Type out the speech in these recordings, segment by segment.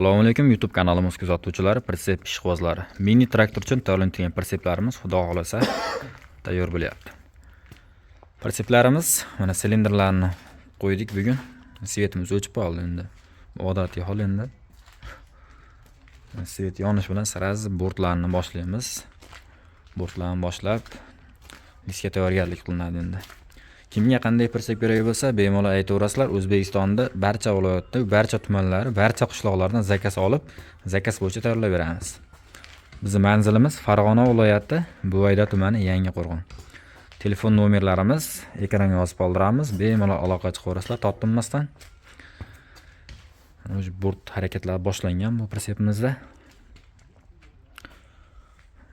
Assalomu alaykum YouTube kanalimiz kuzatuvchilari, pritsep ishqibozlari. Mini traktor uchun tayyorlangan pritseplarimiz xudo xolasa tayyor bo'lyapti. Pritseplarimiz mana silindrlarni qo'ydik bugun. Svetimiz o'chib qoldi endi. Odatiy hol endi. Svet yonish bilan sразу bortlarni boshlaymiz. Bortlarni boshlab diskga tayyorgarlik qilinadi endi. Kimga qanday pritsep kerak bo'lsa, bemalol aytaverasizlar. O'zbekistonda barcha viloyatda, barcha tumanlari, barcha qishloqlardan zakaz olib, zakaz bo'yicha tayyorlab beramiz. Bizning manzilimiz Farg'ona viloyati, Buvayda tumani, Yangiqo'rg'on. Telefon nomerlarimiz ekranga yozib qoldiramiz. Bemalol aloqa chiqaverasizlar, toptinmasdan. O'sha bort harakatlari boshlangan bu pritsepimizda.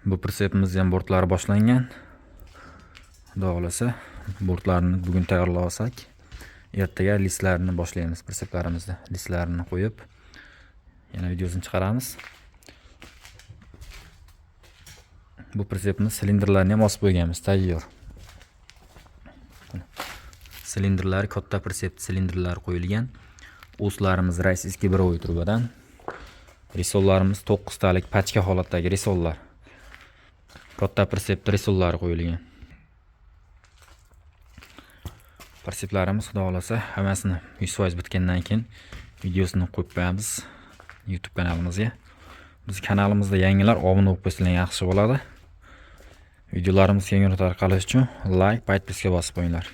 Bu pritsepimizda ham bortlari boshlangan. Xudo xolasa bortlarni bugun tayyorlab olsak, ertaga listlarni boshlaymiz pritseplarimizda. Listlarni qo'yib, yana videosini chiqaramiz. Bu pritsepimiz silindrlarni ham osib qo'yganmiz, tayyor. Silindrlari katta pritsep silindrlari qo'yilgan. O'slarimiz rossiyskiy birovoy turbadan. Risollarimiz 9 talik pachka holatdagi risollar. Katta pritsep risollari qo'yilgan. Pritseplarimiz xudo xolasa hammasini 100% bitgandan keyin videosini qo'yib qo'yamiz YouTube kanalimizga. Biz kanalimizda yangilar obuna bo'lib qo'ysalar yaxshi bo'ladi. Videolarimiz keng tarqalishi uchun like, podpiska bosib qo'yinglar.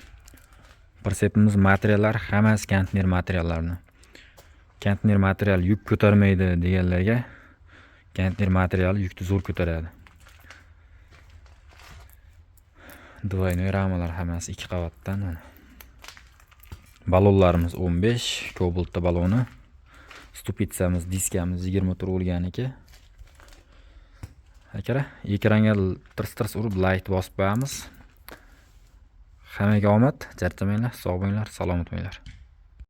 Pritsepimiz materiallari hammasi konteyner materiallarni. Konteyner material yuk ko'tarmaydi deganlarga konteyner materiali yukni zo'r ko'taradi. Двойной ramalar hammasi 2 qavatdan. Balonlarimiz 15, Cobalt baloni. Stupitsamiz, diskamiz 20 tur bo'lganiki. Akara, ekranga tirs urib like bosib qo'yamiz. Hammaga omad, charchamanglar, sog' bo'linglar, salomat bo'linglar.